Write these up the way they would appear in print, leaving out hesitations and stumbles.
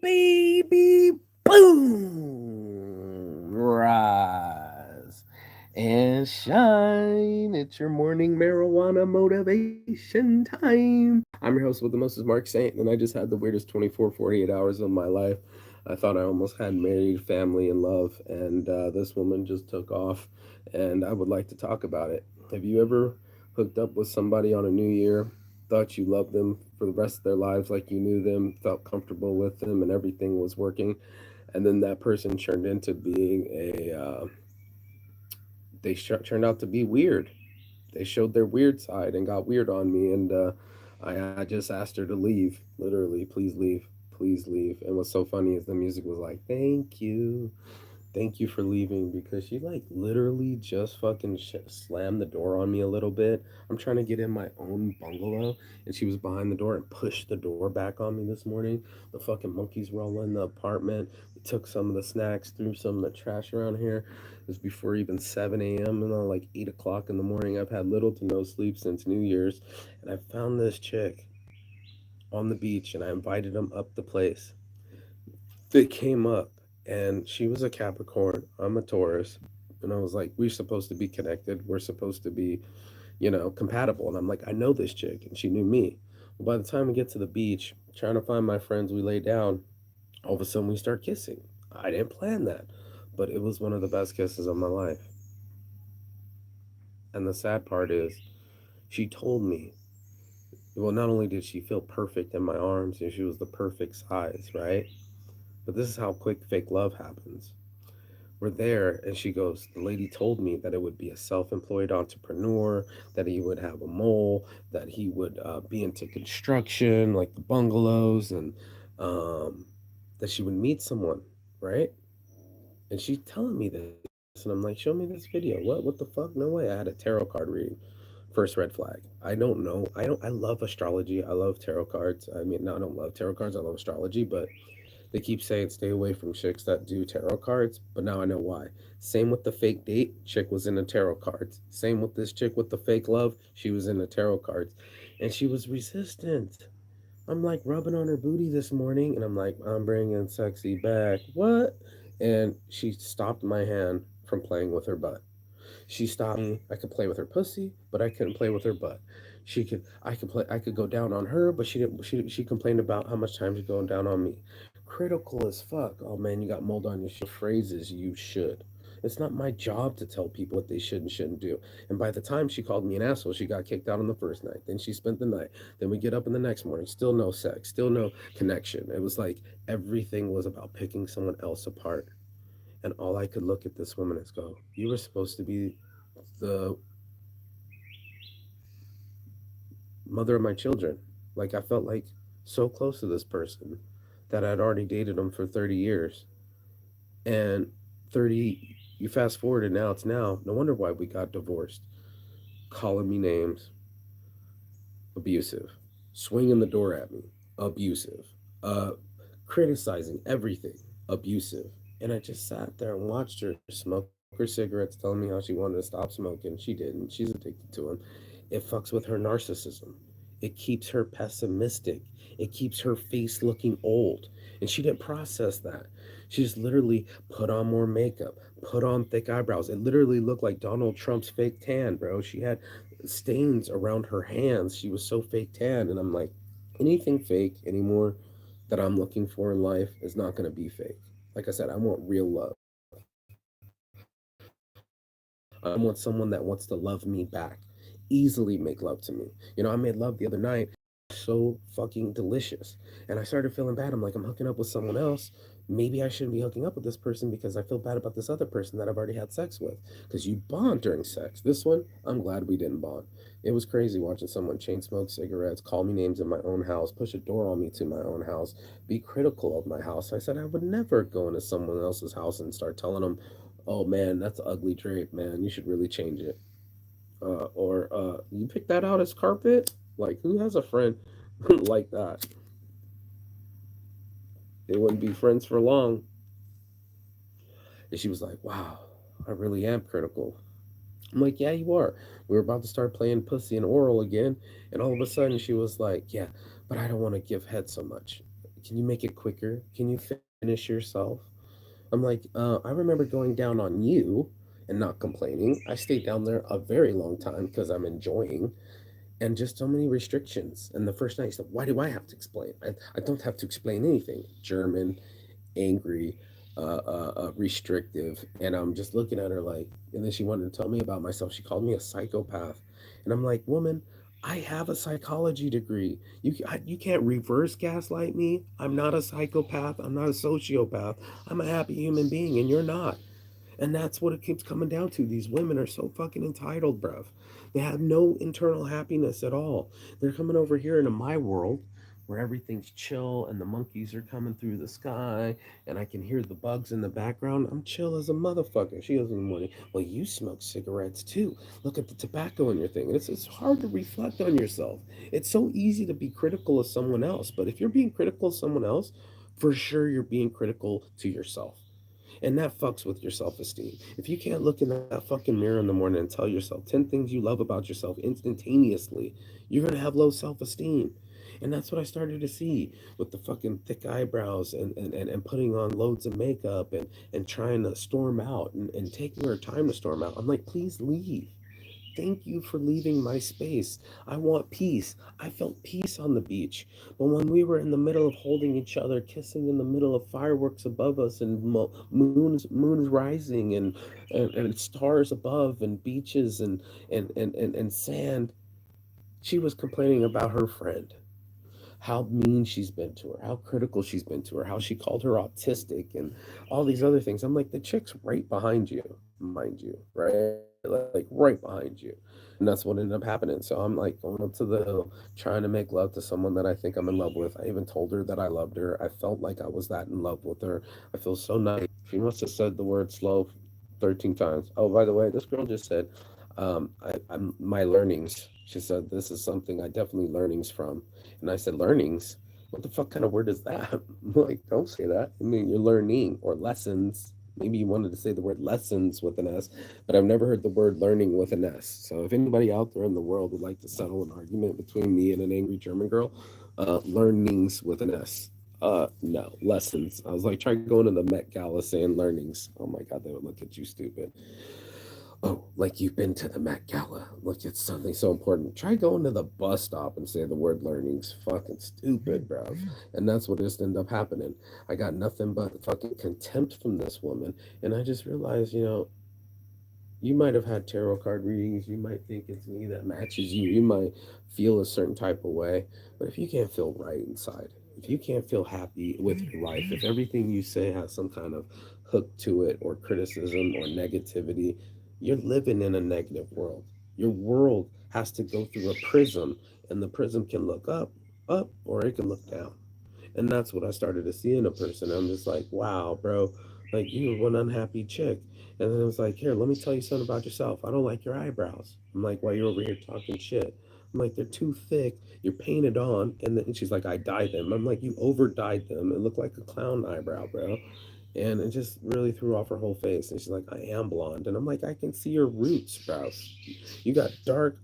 baby. Boom. Rise and shine. It's your morning marijuana motivation time. I'm your host with the most, is Mark Saint, and I just had the weirdest 48 hours of my life. I thought I almost had married, family, and love, and this woman just took off, and I would like to talk about it. Have you ever hooked up with somebody on a new year, thought you loved them for the rest of their lives, like you knew them, felt comfortable with them, and everything was working, and then that person turned into being turned out to be weird. They showed their weird side and got weird on me, and I just asked her to leave, literally, please leave, please leave. And what's so funny is the music was like, thank you for leaving, because she like literally just fucking slammed the door on me a little bit. I'm trying to get in my own bungalow, and she was behind the door and pushed the door back on me this morning. The fucking monkeys were all in the apartment. We took some of the snacks, threw some of the trash around here. It was before even 7 a.m. and like 8 o'clock in the morning. I've had little to no sleep since New Year's, and I found this chick on the beach, and I invited them up the place. They came up, and she was a Capricorn. I'm a Taurus. And I was like, we're supposed to be connected. We're supposed to be, compatible. And I'm like, I know this chick. And she knew me. Well, by the time we get to the beach, trying to find my friends, we lay down. All of a sudden, we start kissing. I didn't plan that, but it was one of the best kisses of my life. And the sad part is, she told me, well, not only did she feel perfect in my arms, and she was the perfect size, right? But this is how quick fake love happens. We're there, and she goes, the lady told me that it would be a self-employed entrepreneur, that he would have a mole, that he would be into construction like the bungalows, and um, that she would meet someone, right? And she's telling me this, and I'm like, show me this video. What the fuck? No way. I had a tarot card reading. First red flag. I don't know. I love astrology. I love tarot cards. I mean, no, I don't love tarot cards. I love astrology, but they keep saying stay away from chicks that do tarot cards, but now I know why. Same with the fake date, chick was into tarot cards. Same with this chick with the fake love, she was into tarot cards. And she was resistant. I'm like rubbing on her booty this morning, and I'm like, I'm bringing sexy back. What? And she stopped my hand from playing with her butt. She stopped me. I could play with her pussy, but I couldn't play with her butt. I could go down on her, but she complained about how much time she's going down on me. Critical as fuck. Oh man, you got mold on your phrases. You should. It's not my job to tell people what they should and shouldn't do. And by the time she called me an asshole, she got kicked out on the first night. Then she spent the night. Then we get up in the next morning. Still no sex. Still no connection. It was like everything was about picking someone else apart. And all I could look at this woman is go, you were supposed to be the mother of my children. Like I felt like so close to this person that I'd already dated him for 30 years. And 30, you fast forward and now it's now. No wonder why we got divorced. Calling me names, abusive. Swinging the door at me, abusive. Uh, Criticizing everything, abusive. And I just sat there and watched her smoke her cigarettes, telling me how she wanted to stop smoking. She didn't. She's addicted to them. It fucks with her narcissism. It keeps her pessimistic. It keeps her face looking old. And she didn't process that. She just literally put on more makeup, put on thick eyebrows. It literally looked like Donald Trump's fake tan, bro. She had stains around her hands. She was so fake tan. And I'm like, anything fake anymore that I'm looking for in life is not going to be fake. Like I said, I want real love. I want someone that wants to love me back, easily make love to me. I made love the other night. So fucking delicious. And I started feeling bad. I'm like, I'm hooking up with someone else. Maybe I shouldn't be hooking up with this person because I feel bad about this other person that I've already had sex with. Because you bond during sex. This one, I'm glad we didn't bond. It was crazy watching someone chain smoke cigarettes, call me names in my own house, push a door on me to my own house, be critical of my house. I said I would never go into someone else's house and start telling them, oh man, that's an ugly drape, man. You should really change it. Or you pick that out as carpet? Like, who has a friend like that? They wouldn't be friends for long. And she was like, wow, I really am critical. I'm like, yeah, you are. We were about to start playing pussy and oral again, and all of a sudden she was like, yeah, but I don't want to give head so much. Can you make it quicker? Can you finish yourself? I'm like, I remember going down on you and not complaining. I stayed down there a very long time because I'm enjoying, and just so many restrictions. And the first night, he said, "Why do I have to explain? I don't have to explain anything." German, angry, restrictive, and I'm just looking at her like. And then she wanted to tell me about myself. She called me a psychopath, and I'm like, "Woman, I have a psychology degree. You can't reverse gaslight me. I'm not a psychopath. I'm not a sociopath. I'm a happy human being, and you're not." And that's what it keeps coming down to. These women are so fucking entitled, bruv. They have no internal happiness at all. They're coming over here into my world where everything's chill and the monkeys are coming through the sky and I can hear the bugs in the background. I'm chill as a motherfucker. She goes in the morning, "Well, you smoke cigarettes too. Look at the tobacco in your thing." It's hard to reflect on yourself. It's so easy to be critical of someone else. But if you're being critical of someone else, for sure you're being critical to yourself. And that fucks with your self esteem. If you can't look in that fucking mirror in the morning and tell yourself 10 things you love about yourself instantaneously, you're going to have low self esteem. And that's what I started to see with the fucking thick eyebrows and putting on loads of makeup and trying to storm out and taking her time to storm out. I'm like, please leave. Thank you for leaving my space. I want peace. I felt peace on the beach. But when we were in the middle of holding each other, kissing in the middle of fireworks above us and moons rising and stars above and beaches and sand, she was complaining about her friend, how mean she's been to her, how critical she's been to her, how she called her autistic, and all these other things. I'm like, the chick's right behind you, mind you, right? Like right behind you. And that's what ended up happening. So I'm like going up to the hill, trying to make love to someone that I think I'm in love with. I even told her that I loved her. I felt like I was that in love with her. I feel so nice. She must have said the word slow 13 times. Oh, by the way, this girl just said, I'm my learnings. She said, "This is something I definitely learnings from." And I said, "Learnings? What the fuck kind of word is that?" I'm like, don't say that. I mean, you're learning or lessons. Maybe you wanted to say the word lessons with an S, but I've never heard the word learning with an S. So if anybody out there in the world would like to settle an argument between me and an angry German girl, learnings with an S. No, lessons. I was like, try going to the Met Gala saying learnings. Oh my God, they would look at you stupid. Oh, like you've been to the Met Gala. Look, it's something so important. Try going to the bus stop and say the word learning's fucking stupid, bro. And that's what just ended up happening. I got nothing but fucking contempt from this woman. And I just realized, you might have had tarot card readings. You might think it's me that matches you. You might feel a certain type of way. But if you can't feel right inside, if you can't feel happy with your life, if everything you say has some kind of hook to it or criticism or negativity, you're living in a negative world. Your world has to go through a prism, and the prism can look up, or it can look down. And that's what I started to see in a person. I'm just like, wow, bro, like you're one unhappy chick. And then I was like, here, let me tell you something about yourself. I don't like your eyebrows. I'm like, why you're over here talking shit? I'm like, they're too thick. You're painted on. And then she's like, I dyed them. I'm like, you over dyed them. It looked like a clown eyebrow, bro. And it just really threw off her whole face. And she's like, I am blonde. And I'm like, I can see your roots, bro. You got dark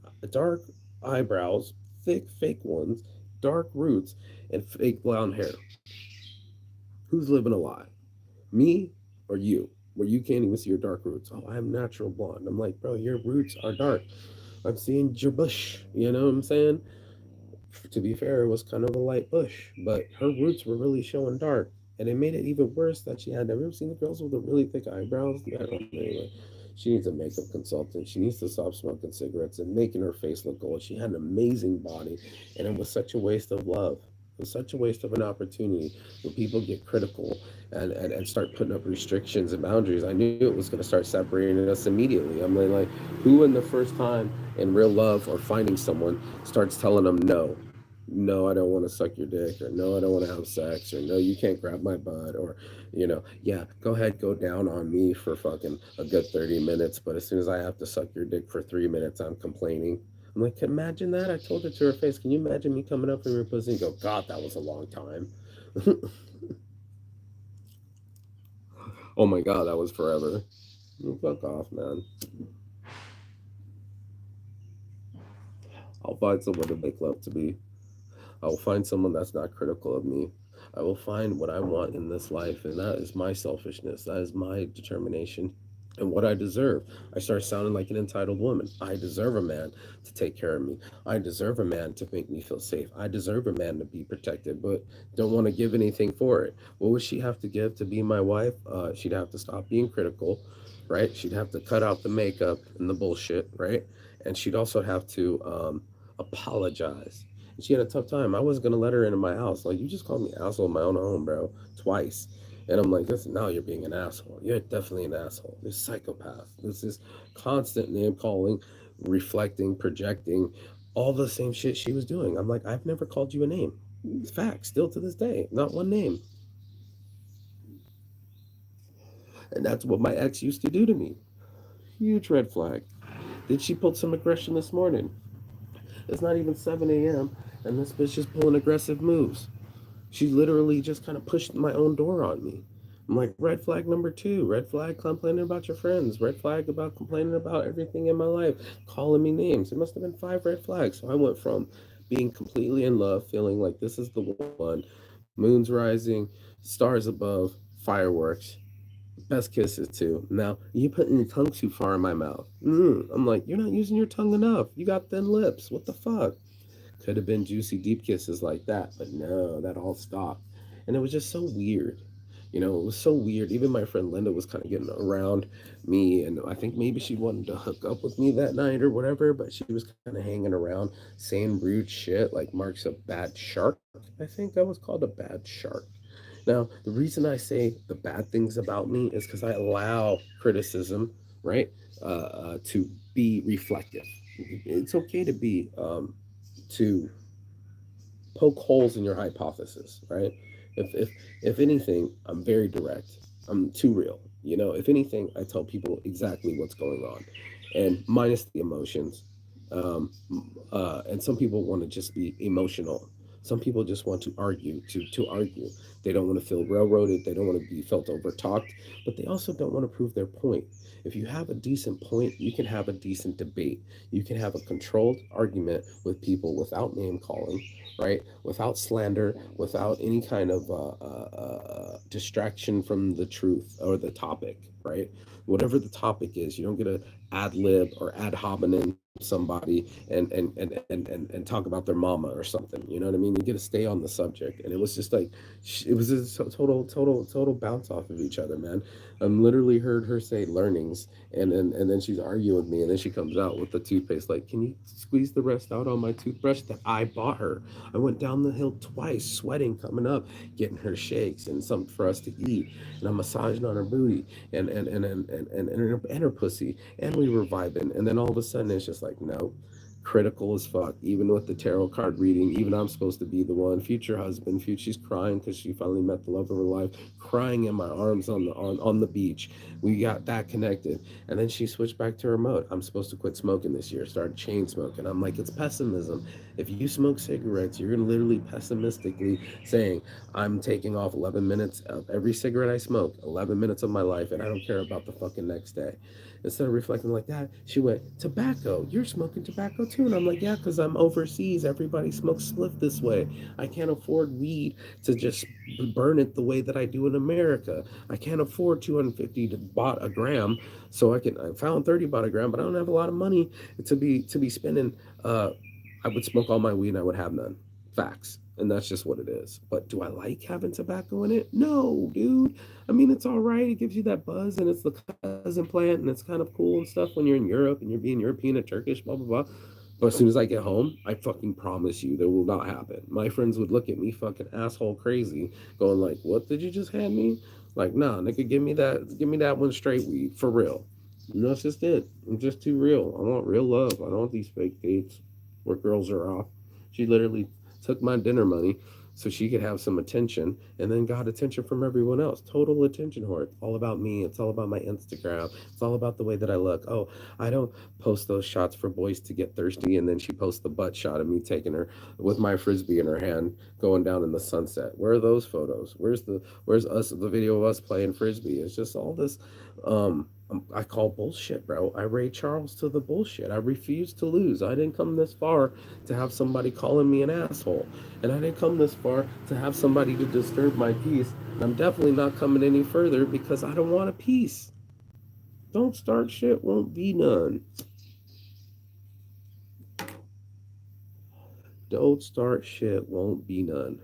eyebrows, thick, fake ones, dark roots, and fake blonde hair. Who's living a lie? Me or you? Where you can't even see your dark roots. Oh, I'm natural blonde. I'm like, bro, your roots are dark. I'm seeing your bush. You know what I'm saying? To be fair, it was kind of a light bush, but her roots were really showing dark. And it made it even worse that she had never seen the girls with the really thick eyebrows. I don't know. Anyway, she needs a makeup consultant. She needs to stop smoking cigarettes and making her face look gold. She had an amazing body, and it was such a waste of love. It was such a waste of an opportunity when people get critical and start putting up restrictions and boundaries. I knew it was going to start separating us immediately. I'm like, who in the first time in real love or finding someone starts telling them no? No, I don't want to suck your dick, or no, I don't want to have sex, or no, you can't grab my butt, or, yeah, go ahead, go down on me for fucking a good 30 minutes, but as soon as I have to suck your dick for 3 minutes, I'm complaining. I'm like, imagine that. I told it to her face. Can you imagine me coming up from your pussy and go, God, that was a long time? Oh my God, that was forever. Fuck off, man. I'll find someone to make love to me. I'll find someone that's not critical of me. I will find what I want in this life, and that is my selfishness. That is my determination and what I deserve. I start sounding like an entitled woman. I deserve a man to take care of me. I deserve a man to make me feel safe. I deserve a man to be protected, but don't want to give anything for it. What would she have to give to be my wife? She'd have to stop being critical, right? She'd have to cut out the makeup and the bullshit, right? And she'd also have to apologize. And she had a tough time. I wasn't gonna let her into my house. Like, you just called me asshole in my own home, bro, twice. And I'm like, listen, now you're being an asshole. You're definitely an asshole. You're a psychopath. This is constant name calling, reflecting, projecting, all the same shit she was doing. I'm like, I've never called you a name. It's fact, still to this day, not one name. And that's what my ex used to do to me. Huge red flag. Did she pull some aggression this morning? It's not even 7 a.m. and this bitch is pulling aggressive moves. She literally just kind of pushed my own door on me. I'm like, red flag number two, red flag complaining about your friends, red flag about complaining about everything in my life, calling me names. It must have been five red flags. So I went from being completely in love, feeling like this is the one, moon's rising, stars above, fireworks, best kisses too. Now, you putting your tongue too far in my mouth. I'm like, you're not using your tongue enough. You got thin lips. What the fuck? Could have been juicy deep kisses like that, but no, that all stopped. And it was just so weird. It was so weird. Even my friend Linda was kind of getting around me, and I think maybe she wanted to hook up with me that night or whatever, but she was kind of hanging around saying rude shit like Mark's a bad shark. I think I was called a bad shark. Now, the reason I say the bad things about me is because I allow criticism, right, to be reflective. It's okay to be to poke holes in your hypothesis, right? If anything, I'm very direct. I'm too real. If anything, I tell people exactly what's going on, and minus the emotions. Um, and some people want to just be emotional. Some people just want to argue to argue. They don't want to feel railroaded. They don't want to be felt over talked, but they also don't want to prove their point. If you have a decent point, you can have a decent debate. You can have a controlled argument with people without name calling, right? Without slander, without any kind of distraction from the truth or the topic, right? Whatever the topic is, you don't get to ad lib or ad hominem somebody and talk about their mama or something. You know what I mean? You get to stay on the subject. And it was just like, it was a total bounce off of each other, man. I literally heard her say learnings, and then she's arguing with me, and then she comes out with the toothpaste. Like, can you squeeze the rest out on my toothbrush that I bought her? I went down the hill twice, sweating, coming up, getting her shakes and something for us to eat, and I'm massaging on her booty and her pussy, and we were vibing, and then all of a sudden it's just like, no, critical as fuck. Even with the tarot card reading, even I'm supposed to be the one, future husband. She's crying because she finally met the love of her life, crying in my arms on the beach. We got that connected, and then she switched back to her mode. I'm supposed to quit smoking this year, started chain smoking. I'm like, it's pessimism. If you smoke cigarettes, you're literally pessimistically saying, I'm taking off 11 minutes of every cigarette I smoke, 11 minutes of my life, and I don't care about the fucking next day. Instead of reflecting like that, she went, tobacco, you're smoking tobacco too. And I'm like, yeah, because I'm overseas. Everybody smokes spliff this way. I can't afford weed to just burn it the way that I do in America. I can't afford 250 to bought a gram. So I found 30 bought a gram, but I don't have a lot of money to be spending. I would smoke all my weed and I would have none. Facts. And that's just what it is. But do I like having tobacco in it? No, dude. I mean, it's all right. It gives you that buzz, and it's the cousin plant, and it's kind of cool and stuff when you're in Europe and you're being European and Turkish, blah, blah, blah. But as soon as I get home, I fucking promise you that will not happen. My friends would look at me fucking asshole crazy, going like, "What did you just hand me?" Like, nah, nigga, give me that one straight weed for real. And that's just it. I'm just too real. I want real love. I don't want these fake dates where girls are off. She literally took my dinner money so she could have some attention and then got attention from everyone else. Total attention whore. It's all about me. It's all about my Instagram. It's all about the way that I look. Oh, I don't post those shots for boys to get thirsty, and then she posts the butt shot of me taking her with my frisbee in her hand going down in the sunset. Where are those photos? Where's us the video of us playing frisbee? It's just all this I call bullshit, bro. I Ray Charles to the bullshit. I refuse to lose. I didn't come this far to have somebody calling me an asshole. And I didn't come this far to have somebody to disturb my peace. And I'm definitely not coming any further because I don't want a peace. Don't start shit, won't be none. Don't start shit, won't be none.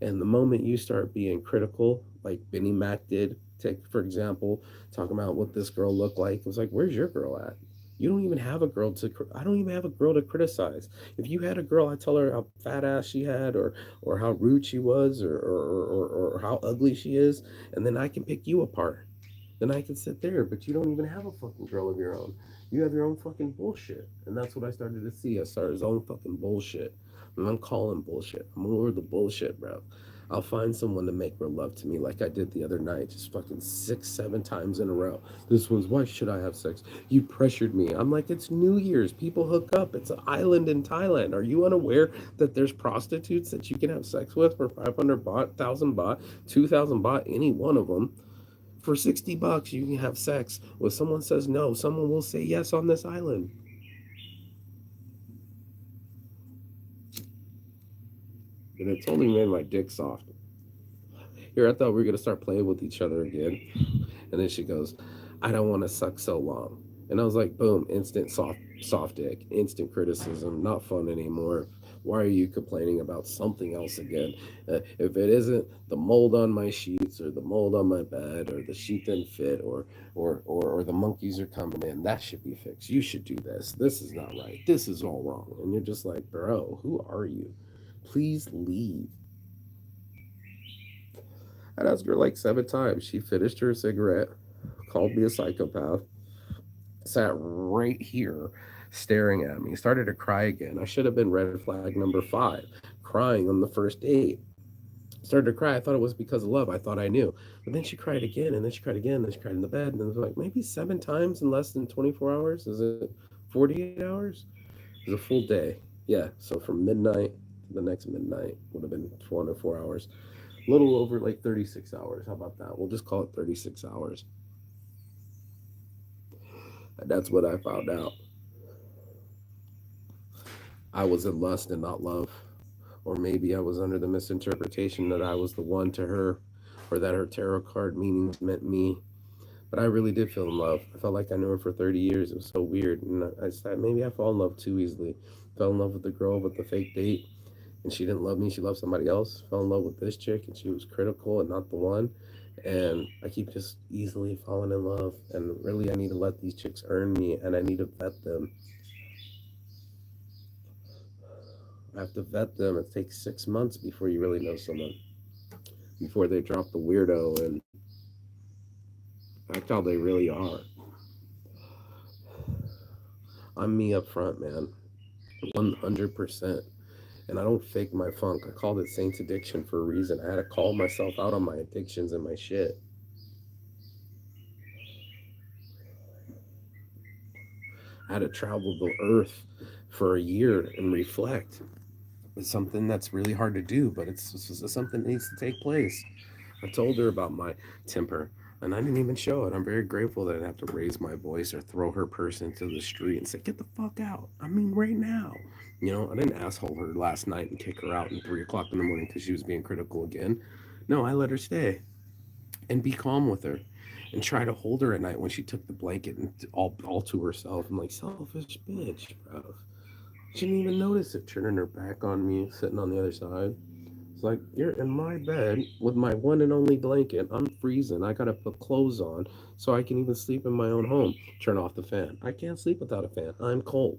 And the moment you start being critical, like Benny Mac did, take for example, talking about what this girl looked like, it was like, where's your girl at? You don't even have a girl to. I don't even have a girl to criticize. If you had a girl, I tell her how fat ass she had, or how rude she was, or how ugly she is, and then I can pick you apart. Then I can sit there. But you don't even have a fucking girl of your own. You have your own fucking bullshit, and that's what I started to see. I started his own fucking bullshit, and I'm calling bullshit. I'm over the bullshit, bro. I'll find someone to make real love to me like I did the other night, just fucking 6, 7 times in a row. This one's, why should I have sex? You pressured me. I'm like, it's New Year's. People hook up. It's an island in Thailand. Are you unaware that there's prostitutes that you can have sex with for 500 baht, 1,000 baht, 2,000 baht, any one of them? For $60, you can have sex. When someone says no, someone will say yes on this island. And it totally made my dick soft. Here, I thought we were gonna start playing with each other again. And then she goes, I don't want to suck so long. And I was like, boom, instant soft dick, instant criticism, not fun anymore. Why are you complaining about something else again? If it isn't the mold on my sheets or the mold on my bed or the sheet didn't fit or the monkeys are coming in, that should be fixed. You should do this. This is not right. This is all wrong. And you're just like, bro, who are you? Please leave. I'd asked her like 7 times. She finished her cigarette, called me a psychopath, sat right here staring at me, started to cry again. I should have been red flag number 5, crying on the first date. Started to cry. I thought it was because of love. I thought I knew. But then she cried again, and then she cried again, and then she cried in the bed. And it was like maybe 7 times in less than 24 hours. Is it 48 hours? It was a full day. Yeah. So from midnight to the next midnight would have been 24 hours. A little over like 36 hours. How about that? We'll just call it 36 hours. And that's what I found out. I was in lust and not love. Or maybe I was under the misinterpretation that I was the one to her, or that her tarot card meanings meant me. But I really did feel in love. I felt like I knew her for 30 years. It was so weird. And I said, maybe I fall in love too easily. Fell in love with the girl with the fake date, and she didn't love me. She loved somebody else. Fell in love with this chick, and she was critical and not the one. And I keep just easily falling in love. And really, I need to let these chicks earn me, and I need to vet them. I have to vet them. It takes 6 months before you really know someone, before they drop the weirdo and act how they really are. I'm me up front, man. 100%. And I don't fake my funk. I called it Saints Addiction for a reason. I had to call myself out on my addictions and my shit. I had to travel the earth for a year and reflect. It's something that's really hard to do, but it's something that needs to take place. I told her about my temper, and I didn't even show it. I'm very grateful that I didn't have to raise my voice or throw her purse into the street and say, "Get the fuck out." I mean, right now. I didn't asshole her last night and kick her out at 3 o'clock in the morning because she was being critical again. No, I let her stay and be calm with her and try to hold her at night when she took the blanket and all to herself. I'm like, selfish bitch, bro. She didn't even notice it, turning her back on me, sitting on the other side. It's like, you're in my bed with my one and only blanket. I'm freezing. I gotta put clothes on so I can even sleep in my own home. Turn off the fan. I can't sleep without a fan. I'm cold,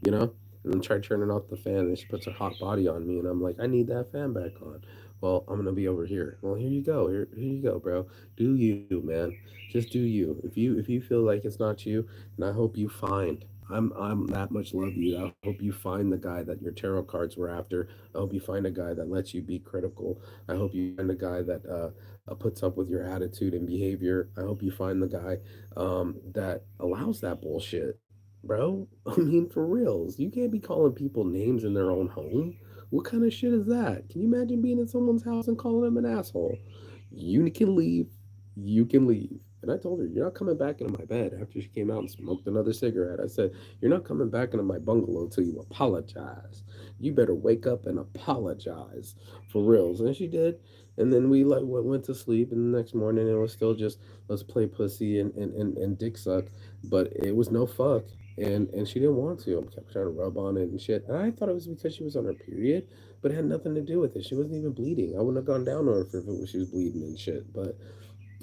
you know? And then try turning off the fan, and she puts her hot body on me, and I'm like, I need that fan back on. Well, I'm gonna be over here. Well, here you go. Here you go, bro. Do you, man? Just do you. If you feel like it's not you, and I hope you find. I'm that much love you. I hope you find the guy that your tarot cards were after. I hope you find a guy that lets you be critical. I hope you find a guy that puts up with your attitude and behavior. I hope you find the guy that allows that bullshit, bro. I mean, for reals. You can't be calling people names in their own home. What kind of shit is that? Can you imagine being in someone's house and calling them an asshole? You can leave. You can leave. And I told her, "You're not coming back into my bed." After she came out and smoked another cigarette, I said, "You're not coming back into my bungalow until you apologize. You better wake up and apologize for reals." And she did. And then we like went to sleep, and the next morning it was still just let's play pussy and dick suck, but it was no fuck. And she didn't want to. I kept trying to rub on it and shit. And I thought it was because she was on her period, but it had nothing to do with it. She wasn't even bleeding. I wouldn't have gone down on her if it was she was bleeding and shit. But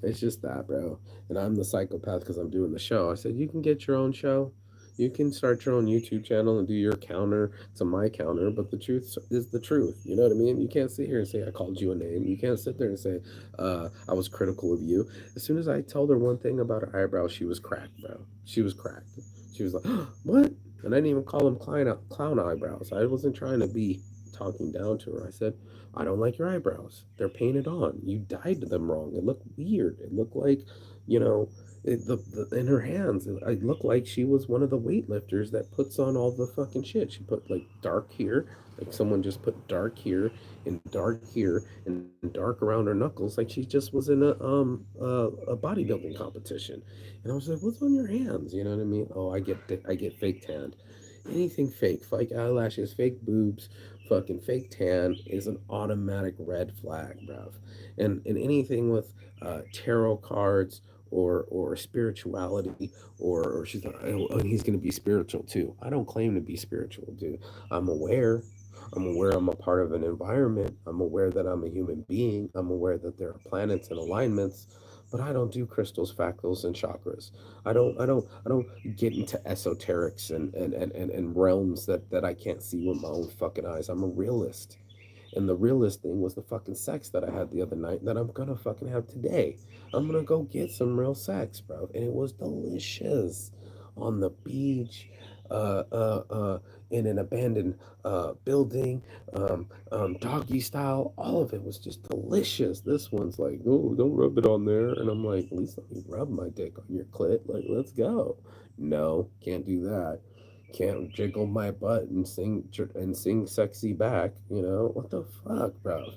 it's just that, bro. And I'm the psychopath because I'm doing the show. I said, you can get your own show. You can start your own YouTube channel and do your counter to my counter, but the truth is the truth. You know what I mean? You can't sit here and say I called you a name. You can't sit there and say I was critical of you. As soon as I told her one thing about her eyebrows, she was cracked, bro. She was cracked. She was like, "What?" And I didn't even call them clown eyebrows. I wasn't trying to be talking down to her. I said, "I don't like your eyebrows. They're painted on. You dyed them wrong. It looked weird. It looked like, you know, in her hands, it looked like she was one of the weightlifters that puts on all the fucking shit. She put like dark here, like someone just put dark here and dark here and dark around her knuckles, like she just was in a bodybuilding competition." And I was like, "What's on your hands?" You know what I mean? Oh, I get fake tanned. Anything fake eyelashes, fake boobs, fucking fake tan is an automatic red flag, bruv. And anything with tarot cards or spirituality or she's like, "Oh, and he's gonna be spiritual too." I don't claim to be spiritual, dude. I'm aware. I'm aware I'm a part of an environment. I'm aware that I'm a human being. I'm aware that there are planets and alignments, but I don't do crystals, fractals, and chakras. I don't get into esoterics and realms that I can't see with my own fucking eyes. I'm a realist. And the realest thing was the fucking sex that I had the other night that I'm gonna fucking have today. I'm gonna go get some real sex, bro. And it was delicious on the beach, uh, uh, uh, in an abandoned building, doggy style. All of it was just delicious. This one's like, "Oh, don't rub it on there." And I'm like, "At least let me rub my dick on your clit. Like, let's go." No, can't do that. Can't jiggle my butt and sing sexy back. You know what the fuck, bro?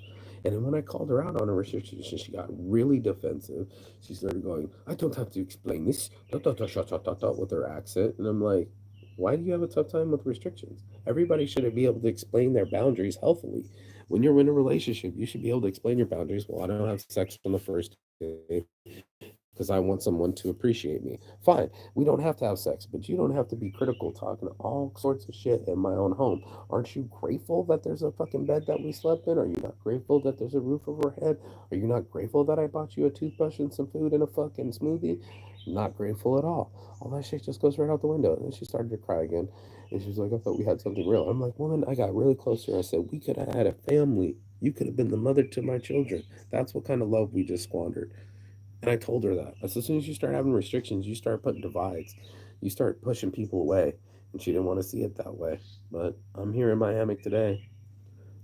And then when I called her out on her restriction, she got really defensive. She started going, "I don't have to explain this," da, da, da, da, da, da, da, with her accent. And I'm like, why do you have a tough time with restrictions? Everybody should be able to explain their boundaries healthily. When you're in a relationship, you should be able to explain your boundaries. Well, I don't have sex on the first day because I want someone to appreciate me. Fine, we don't have to have sex, but you don't have to be critical talking all sorts of shit in my own home. Aren't you grateful that there's a fucking bed that we slept in? Are you not grateful that there's a roof over our head? Are you not grateful that I bought you a toothbrush and some food and a fucking smoothie? Not grateful at all. All that shit just goes right out the window. And then she started to cry again. And she was like, "I thought we had something real." I'm like, "Woman, I got really close to her. I said, we could have had a family. You could have been the mother to my children. That's what kind of love we just squandered." And I told her that. I said, as soon as you start having restrictions, you start putting divides. You start pushing people away. And she didn't want to see it that way. But I'm here in my hammock today.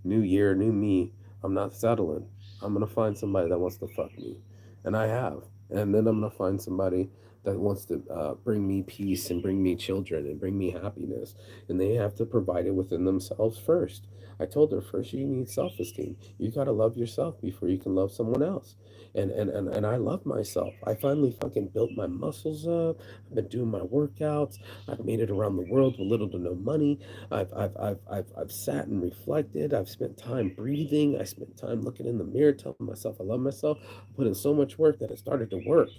New year, new me. I'm not settling. I'm gonna find somebody that wants to fuck me, and I have. And then I'm gonna find somebody that wants to bring me peace and bring me children and bring me happiness. And they have to provide it within themselves first. I told her first you need self-esteem. You gotta love yourself before you can love someone else. And I love myself. I finally fucking built my muscles up. I've been doing my workouts. I've made it around the world with little to no money. I've sat and reflected. I've spent time breathing. I spent time looking in the mirror, telling myself I love myself. I put in so much work that it started to work.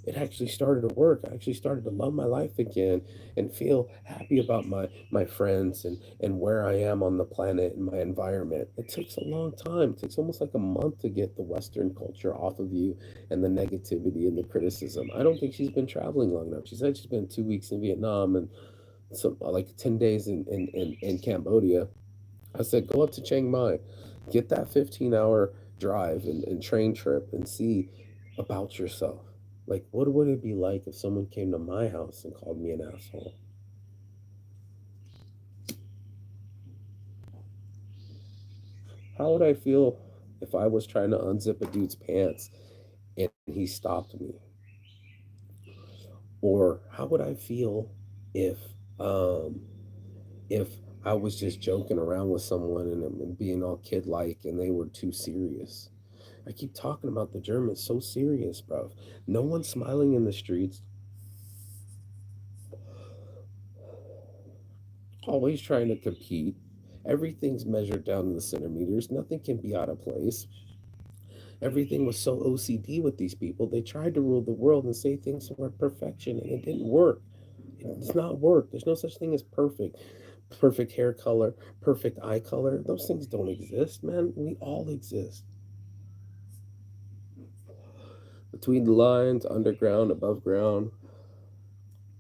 It actually started to work. I actually started to love my life again and feel happy about my friends and where I am on the planet and my environment. It takes a long time. It takes almost like a month to get the Western culture off of you and the negativity and the criticism. I don't think she's been traveling long enough. She said she's been 2 weeks in Vietnam and some like 10 days in Cambodia. I said, go up to Chiang Mai, get that 15-hour drive and train trip and see about yourself. Like, what would it be like if someone came to my house and called me an asshole? How would I feel if I was trying to unzip a dude's pants and he stopped me? Or how would I feel if um, if I was just joking around with someone and being all kid like and they were too serious? I keep talking about the Germans so serious, bro. No one's smiling in the streets. Always trying to compete. Everything's measured down to the centimeters. Nothing can be out of place. Everything was so OCD with these people. They tried to rule the world and say things were perfection, and it didn't work. It's not work. There's no such thing as perfect. Perfect hair color, perfect eye color. Those things don't exist, man. We all exist. Between the lines, underground, above ground,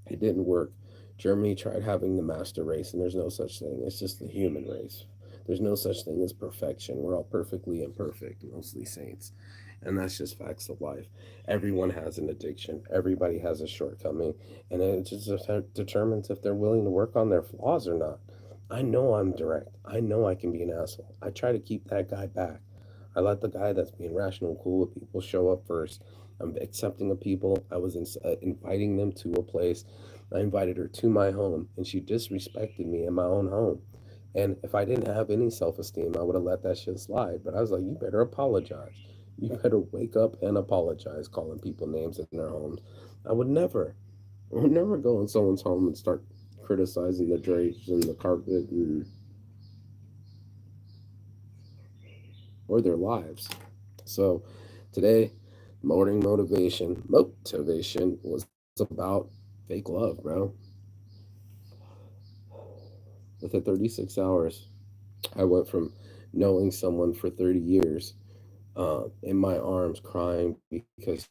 it didn't work. Germany tried having the master race, and there's no such thing. It's just the human race. There's no such thing as perfection. We're all perfectly imperfect, mostly saints. And that's just facts of life. Everyone has an addiction, everybody has a shortcoming, and it just determines if they're willing to work on their flaws or not. I know I'm direct. I know I can be an asshole. I try to keep that guy back. I let the guy that's being rational and cool with people show up first. I'm accepting of people. I was inviting them to a place. I invited her to my home, and she disrespected me in my own home. And if I didn't have any self esteem, I would have let that shit slide. But I was like, you better apologize. You better wake up and apologize, calling people names in their homes. I would never go in someone's home and start criticizing the drapes and the carpet and or their lives. So today, motivation was about fake love, bro. Within 36 hours, I went from knowing someone for 30 years in my arms crying because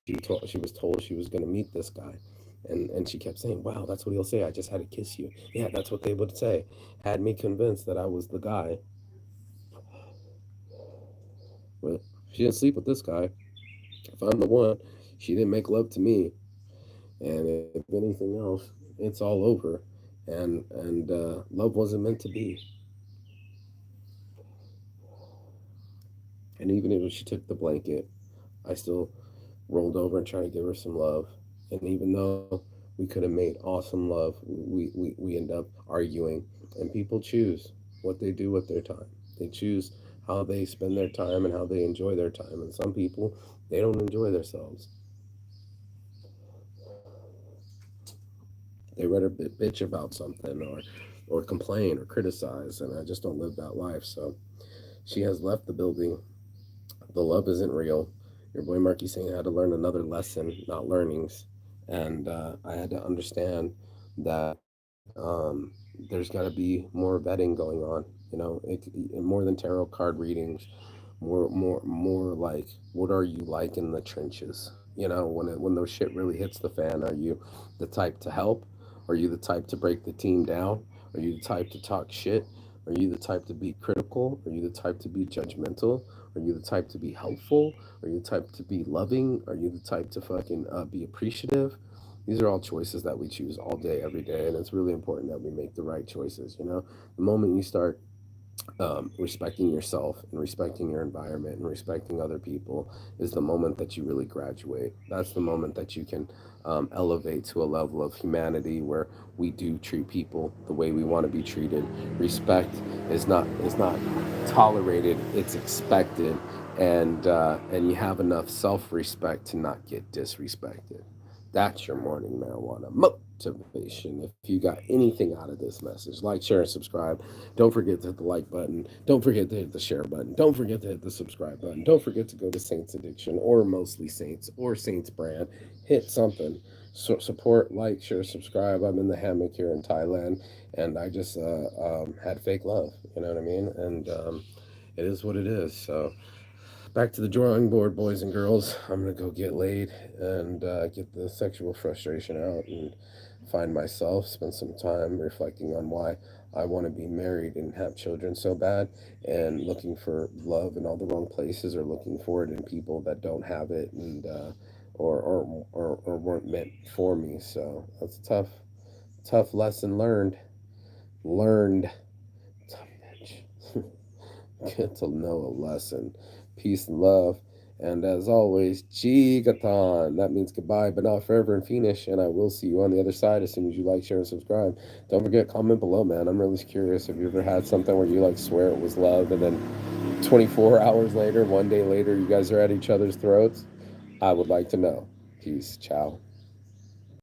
she was told she was going to meet this guy. And she kept saying, wow, that's what he'll say. I just had to kiss you. Yeah, that's what they would say. Had me convinced that I was the guy. But she didn't sleep with this guy. If I'm the one, she didn't make love to me. And if anything else, it's all over. And love wasn't meant to be. And even if she took the blanket, I still rolled over and tried to give her some love. And even though we could have made awesome love, we end up arguing. And people choose what they do with their time. They choose how they spend their time and how they enjoy their time. And some people, they don't enjoy themselves. They rather bitch about something or complain or criticize. And I just don't live that life. So she has left the building. The love isn't real. Your boy Marky saying I had to learn another lesson, not learnings. And I had to understand that there's got to be more vetting going on. More than tarot card readings, more like what are you like in the trenches? When those shit really hits the fan, are you the type to help? Are you the type to break the team down? Are you the type to talk shit? Are you the type to be critical? Are you the type to be judgmental? Are you the type to be helpful? Are you the type to be loving? Are you the type to fucking be appreciative? These are all choices that we choose all day, every day, and it's really important that we make the right choices. The moment you start respecting yourself and respecting your environment and respecting other people is the moment that you really graduate. That's the moment that you can elevate to a level of humanity where we do treat people the way we want to be treated. Respect is not tolerated; it's expected, and you have enough self respect to not get disrespected. That's your morning marijuana motivation. If you got anything out of this message, like, share, and subscribe. Don't forget to hit the like button. Don't forget to hit the share button. Don't forget to hit the subscribe button. Don't forget to go to Saints Addiction or Mostly Saints or Saints Brand. Hit something. Support, like, share, subscribe. I'm in the hammock here in Thailand, and I just had fake love. You know what I mean? And it is what it is. So back to the drawing board, boys and girls. I'm gonna go get laid and get the sexual frustration out and find myself. Spend some time reflecting on why I want to be married and have children so bad, and looking for love in all the wrong places, or looking for it in people that don't have it and or weren't meant for me. So that's a tough lesson learned. Learned. Tough bitch. Get to know a lesson. Peace and love. And as always, Jigathon. That means goodbye, but not forever in Phoenix. And I will see you on the other side as soon as you like, share, and subscribe. Don't forget, comment below, man. I'm really curious. Have you ever had something where you like swear it was love, and then 24 hours later, one day later, you guys are at each other's throats? I would like to know. Peace. Ciao.